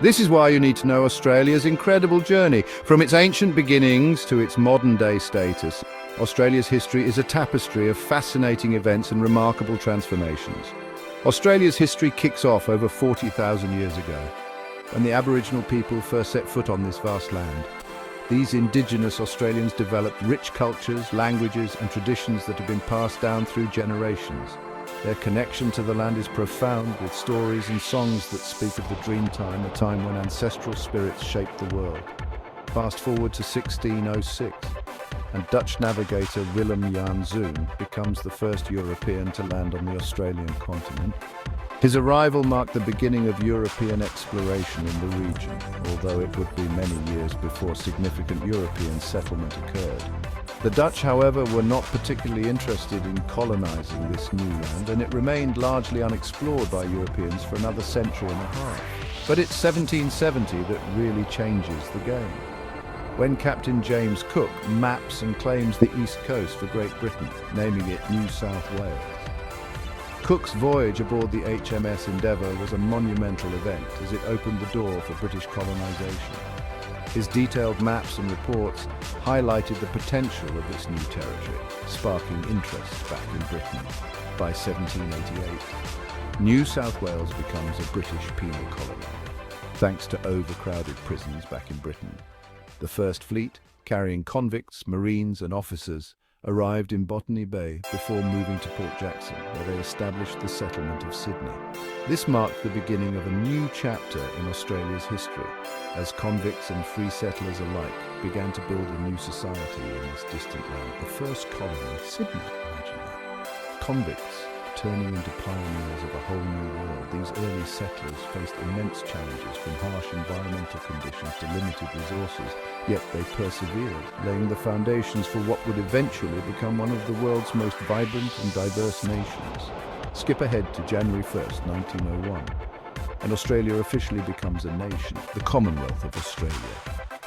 This is why you need to know Australia's incredible journey. From its ancient beginnings to its modern-day status, Australia's history is a tapestry of fascinating events and remarkable transformations. Australia's history kicks off over 40,000 years ago, when the Aboriginal people first set foot on this vast land. These Indigenous Australians developed rich cultures, languages, and traditions that have been passed down through generations. Their connection to the land is profound, with stories and songs that speak of the dream time, a time when ancestral spirits shaped the world. Fast forward to 1606, and Dutch navigator Willem Jan Zoon becomes the first European to land on the Australian continent. His arrival marked the beginning of European exploration in the region, although it would be many years before significant European settlement occurred. The Dutch, however, were not particularly interested in colonizing this new land, and it remained largely unexplored by Europeans for another century and a half. But it's 1770 that really changes the game, when Captain James Cook maps and claims the east coast for Great Britain, naming it New South Wales. Cook's voyage aboard the HMS Endeavour was a monumental event, as it opened the door for British colonization. His detailed maps and reports highlighted the potential of this new territory, sparking interest back in Britain. By 1788, New South Wales becomes a British penal colony, thanks to overcrowded prisons back in Britain. The first fleet, carrying convicts, marines and officers, arrived in Botany Bay before moving to Port Jackson, where they established the settlement of Sydney. This marked the beginning of a new chapter in Australia's history, as convicts and free settlers alike began to build a new society in this distant land. The first colony, Sydney, imagine that. Convicts turning into pioneers of a whole new world. These early settlers faced immense challenges, from harsh environmental conditions to limited resources, yet they persevered, laying the foundations for what would eventually become one of the world's most vibrant and diverse nations. Skip ahead to January 1st, 1901, and Australia officially becomes a nation, the Commonwealth of Australia.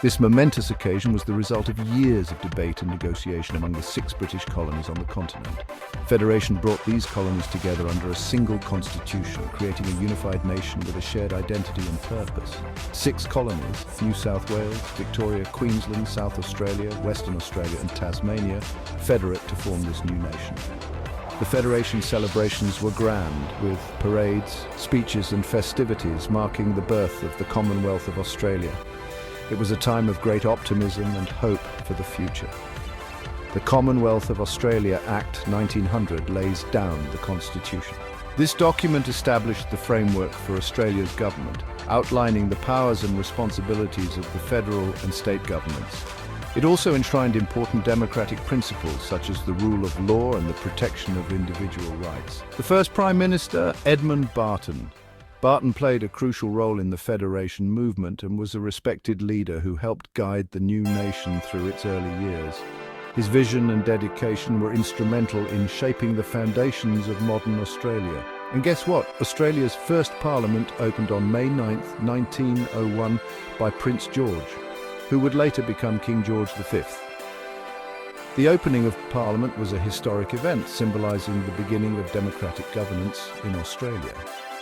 This momentous occasion was the result of years of debate and negotiation among the 6 British colonies on the continent. Federation brought these colonies together under a single constitution, creating a unified nation with a shared identity and purpose. 6 colonies, New South Wales, Victoria, Queensland, South Australia, Western Australia and Tasmania, federate to form this new nation. The Federation celebrations were grand, with parades, speeches and festivities marking the birth of the Commonwealth of Australia. It was a time of great optimism and hope for the future. The Commonwealth of Australia Act 1900 lays down the Constitution. This document established the framework for Australia's government, outlining the powers and responsibilities of the federal and state governments. It also enshrined important democratic principles such as the rule of law and the protection of individual rights. The first Prime Minister, Edmund Barton. Barton played a crucial role in the Federation movement and was a respected leader who helped guide the new nation through its early years. His vision and dedication were instrumental in shaping the foundations of modern Australia. And guess what? Australia's first parliament opened on May 9, 1901 by Prince George, who would later become King George V. The opening of Parliament was a historic event, symbolising the beginning of democratic governance in Australia.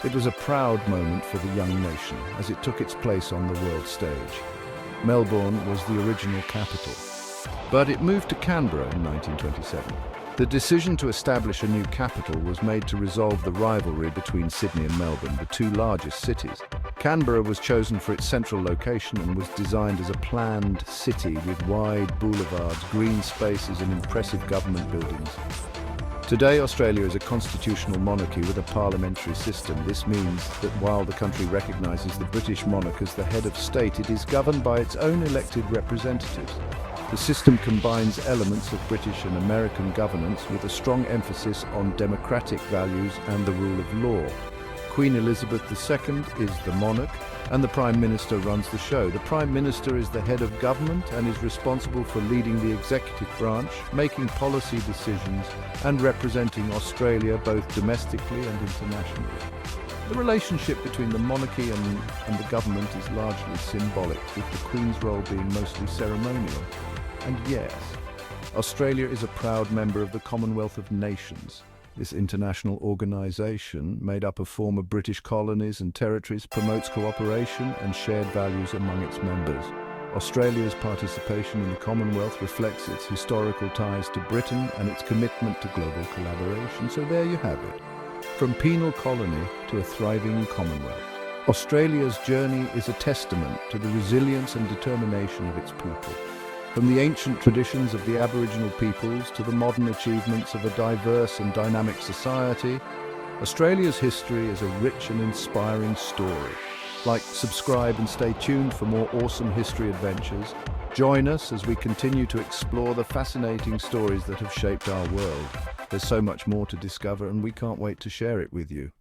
It was a proud moment for the young nation as it took its place on the world stage. Melbourne was the original capital, but it moved to Canberra in 1927. The decision to establish a new capital was made to resolve the rivalry between Sydney and Melbourne, the 2 largest cities. Canberra was chosen for its central location and was designed as a planned city with wide boulevards, green spaces and impressive government buildings. Today, Australia is a constitutional monarchy with a parliamentary system. This means that while the country recognises the British monarch as the head of state, it is governed by its own elected representatives. The system combines elements of British and American governance with a strong emphasis on democratic values and the rule of law. Queen Elizabeth II is the monarch, and the Prime Minister runs the show. The Prime Minister is the head of government and is responsible for leading the executive branch, making policy decisions and representing Australia both domestically and internationally. The relationship between the monarchy and the government is largely symbolic, with the Queen's role being mostly ceremonial. And yes, Australia is a proud member of the Commonwealth of Nations, This international organisation, made up of former British colonies and territories, promotes cooperation and shared values among its members. Australia's participation in the Commonwealth reflects its historical ties to Britain and its commitment to global collaboration. So there you have it. From penal colony to a thriving Commonwealth. Australia's journey is a testament to the resilience and determination of its people. From the ancient traditions of the Aboriginal peoples to the modern achievements of a diverse and dynamic society, Australia's history is a rich and inspiring story. Like, subscribe and stay tuned for more awesome history adventures. Join us as we continue to explore the fascinating stories that have shaped our world. There's so much more to discover and we can't wait to share it with you.